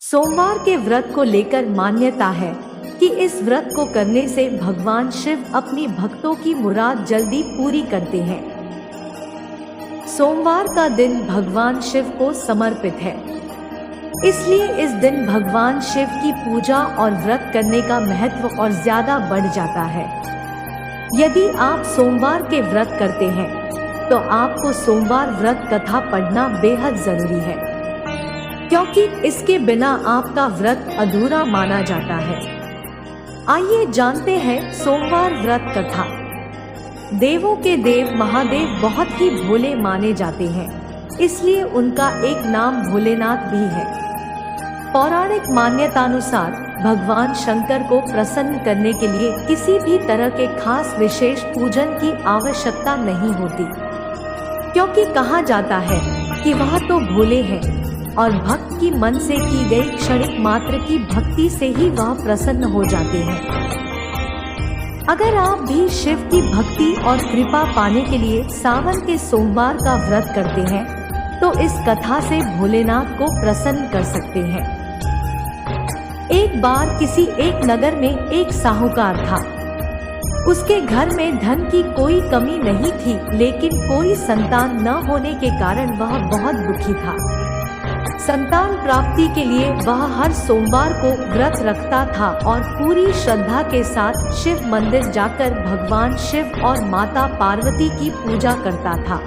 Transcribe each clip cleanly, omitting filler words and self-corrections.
सोमवार के व्रत को लेकर मान्यता है कि इस व्रत को करने से भगवान शिव अपनी भक्तों की मुराद जल्दी पूरी करते हैं। सोमवार का दिन भगवान शिव को समर्पित है, इसलिए इस दिन भगवान शिव की पूजा और व्रत करने का महत्व और ज्यादा बढ़ जाता है। यदि आप सोमवार के व्रत करते हैं तो आपको सोमवार व्रत कथा पढ़ना बेहद जरूरी है, क्योंकि इसके बिना आपका व्रत अधूरा माना जाता है। आइए जानते हैं सोमवार व्रत कथा। देवों के देव महादेव बहुत ही भोले माने जाते हैं, इसलिए उनका एक नाम भोलेनाथ भी है। पौराणिक मान्यतानुसार भगवान शंकर को प्रसन्न करने के लिए किसी भी तरह के खास विशेष पूजन की आवश्यकता नहीं होती, क्योंकि कहा जाता है कि वह तो भोले हैं और भक्त की मन से की गई क्षणिक मात्र की भक्ति से ही वह प्रसन्न हो जाते हैं। अगर आप भी शिव की भक्ति और कृपा पाने के लिए सावन के सोमवार का व्रत करते हैं तो इस कथा से भोलेनाथ को प्रसन्न कर सकते हैं। एक बार किसी एक नगर में एक साहूकार था। उसके घर में धन की कोई कमी नहीं थी, लेकिन कोई संतान न होने के कारण वह बहुत दुखी था। संतान प्राप्ति के लिए वह हर सोमवार को व्रत रखता था और पूरी श्रद्धा के साथ शिव मंदिर जाकर भगवान शिव और माता पार्वती की पूजा करता था।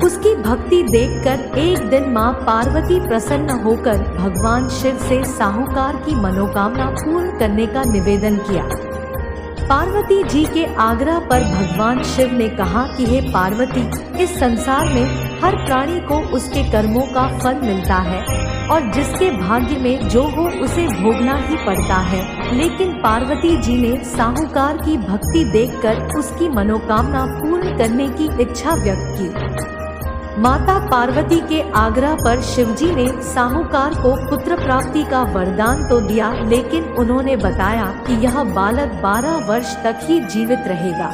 उसकी भक्ति देखकर एक दिन मां पार्वती प्रसन्न होकर भगवान शिव से साहूकार की मनोकामना पूर्ण करने का निवेदन किया। पार्वती जी के आग्रह पर भगवान शिव ने कहा कि हे पार्वती, इस संसार में हर प्राणी को उसके कर्मों का फल मिलता है और जिसके भाग्य में जो हो उसे भोगना ही पड़ता है। लेकिन पार्वती जी ने साहूकार की भक्ति देखकर उसकी मनोकामना पूर्ण करने की इच्छा व्यक्त की। माता पार्वती के आग्रह पर शिवजी ने साहूकार को पुत्र प्राप्ति का वरदान तो दिया, लेकिन उन्होंने बताया कि यह बालक 12 वर्ष तक ही जीवित रहेगा।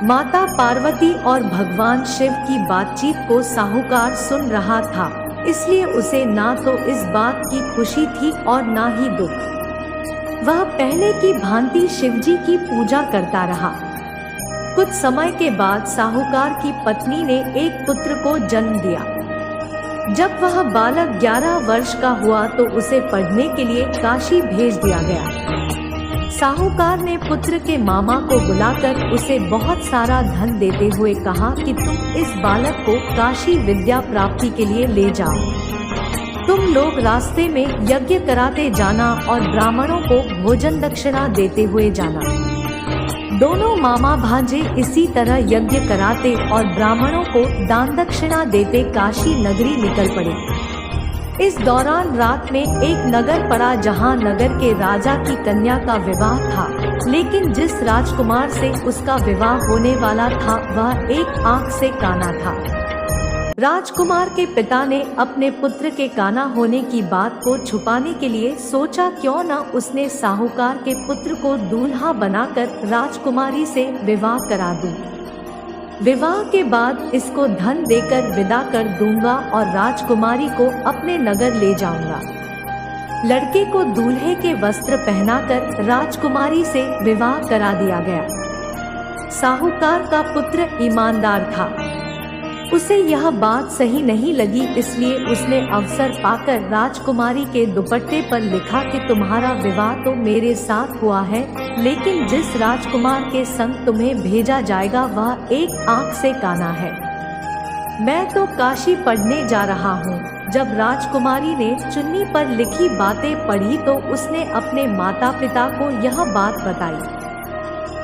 माता पार्वती और भगवान शिव की बातचीत को साहूकार सुन रहा था, इसलिए उसे ना तो इस बात की खुशी थी और ना ही दुख। वह पहले की भांति शिवजी की पूजा करता रहा। कुछ समय के बाद साहूकार की पत्नी ने एक पुत्र को जन्म दिया। जब वह बालक 11 वर्ष का हुआ तो उसे पढ़ने के लिए काशी भेज दिया गया। साहूकार ने पुत्र के मामा को बुलाकर उसे बहुत सारा धन देते हुए कहा कि तुम इस बालक को काशी विद्या प्राप्ति के लिए ले जाओ। तुम लोग रास्ते में यज्ञ कराते जाना और ब्राह्मणों को भोजन दक्षिणा देते हुए जाना। दोनों मामा भांजे इसी तरह यज्ञ कराते और ब्राह्मणों को दान दक्षिणा देते काशी नगरी निकल पड़े। इस दौरान रात में एक नगर पड़ा जहां नगर के राजा की कन्या का विवाह था, लेकिन जिस राजकुमार से उसका विवाह होने वाला था वह एक आंख से काना था। राजकुमार के पिता ने अपने पुत्र के काना होने की बात को छुपाने के लिए सोचा क्यों न उसने साहूकार के पुत्र को दूल्हा बनाकर राजकुमारी से विवाह करा दूं। विवाह के बाद इसको धन देकर विदा कर दूंगा और राजकुमारी को अपने नगर ले जाऊंगा। लड़के को दूल्हे के वस्त्र पहनाकर राजकुमारी से विवाह करा दिया गया। साहूकार का पुत्र ईमानदार था। उसे यह बात सही नहीं लगी, इसलिए उसने अवसर पाकर राजकुमारी के दुपट्टे पर लिखा कि तुम्हारा विवाह तो मेरे साथ हुआ है, लेकिन जिस राजकुमार के संग तुम्हें भेजा जाएगा वह एक आंख से काना है। मैं तो काशी पढ़ने जा रहा हूँ। जब राजकुमारी ने चुन्नी पर लिखी बातें पढ़ी तो उसने अपने माता पिता को यह बात बताई।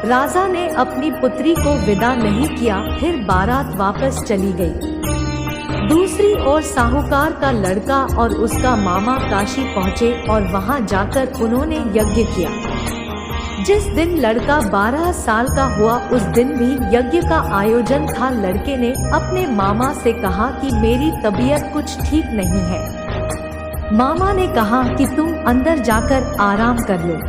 राजा ने अपनी पुत्री को विदा नहीं किया, फिर बारात वापस चली गई। दूसरी ओर साहूकार का लड़का और उसका मामा काशी पहुँचे और वहां जाकर उन्होंने यज्ञ किया। जिस दिन लड़का 12 साल का हुआ उस दिन भी यज्ञ का आयोजन था। लड़के ने अपने मामा से कहा कि मेरी तबीयत कुछ ठीक नहीं है। मामा ने कहा कि तुम अंदर जाकर आराम कर लो।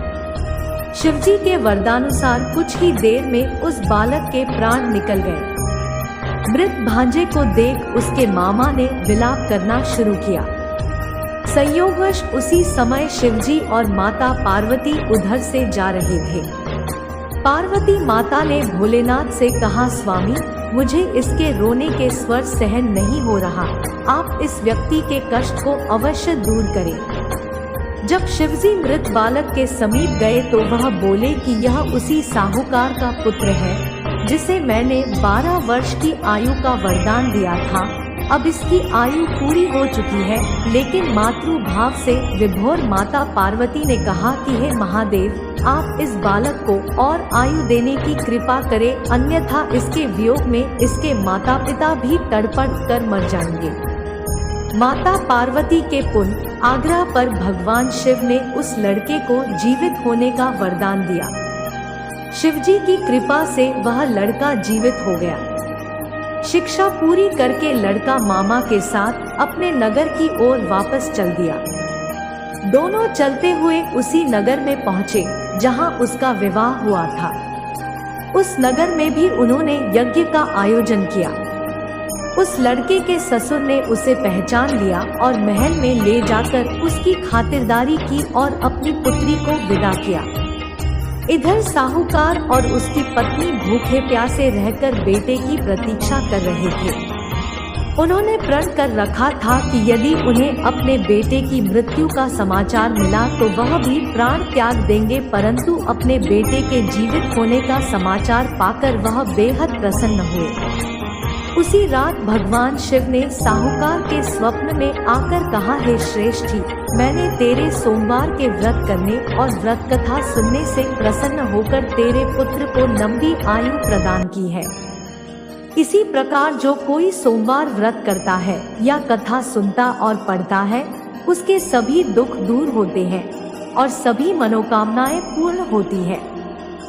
शिवजी के वरदानुसार कुछ ही देर में उस बालक के प्राण निकल गए। मृत भांजे को देख उसके मामा ने विलाप करना शुरू किया। संयोगवश उसी समय शिवजी और माता पार्वती उधर से जा रहे थे। पार्वती माता ने भोलेनाथ से कहा, स्वामी, मुझे इसके रोने के स्वर सहन नहीं हो रहा, आप इस व्यक्ति के कष्ट को अवश्य दूर करें। जब शिवजी मृत बालक के समीप गए तो वह बोले कि यह उसी साहूकार का पुत्र है जिसे मैंने 12 वर्ष की आयु का वरदान दिया था। अब इसकी आयु पूरी हो चुकी है। लेकिन मातृभाव से विभोर माता पार्वती ने कहा कि हे महादेव, आप इस बालक को और आयु देने की कृपा करें, अन्यथा इसके वियोग में इसके माता पिता भी तड़पड़ कर मर जाएंगे। माता पार्वती के पुण्य आग्रह पर भगवान शिव ने उस लड़के को जीवित होने का वरदान दिया। शिवजी की कृपा से वह लड़का जीवित हो गया। शिक्षा पूरी करके लड़का मामा के साथ अपने नगर की ओर वापस चल दिया। दोनों चलते हुए उसी नगर में पहुँचे जहां उसका विवाह हुआ था। उस नगर में भी उन्होंने यज्ञ का आयोजन किया। उस लड़के के ससुर ने उसे पहचान लिया और महल में ले जाकर उसकी खातिरदारी की और अपनी पुत्री को विदा किया। इधर साहूकार और उसकी पत्नी भूखे प्यासे रहकर बेटे की प्रतीक्षा कर रहे थे। उन्होंने प्रण कर रखा था कि यदि उन्हें अपने बेटे की मृत्यु का समाचार मिला तो वह भी प्राण त्याग देंगे, परंतु अपने बेटे के जीवित होने का समाचार पाकर वह बेहद प्रसन्न हुए। उसी रात भगवान शिव ने साहूकार के स्वप्न में आकर कहा, हे श्रेष्ठी, मैंने तेरे सोमवार के व्रत करने और व्रत कथा सुनने से प्रसन्न होकर तेरे पुत्र को लंबी आयु प्रदान की है। इसी प्रकार जो कोई सोमवार व्रत करता है या कथा सुनता और पढ़ता है, उसके सभी दुख दूर होते हैं और सभी मनोकामनाएं पूर्ण होती है।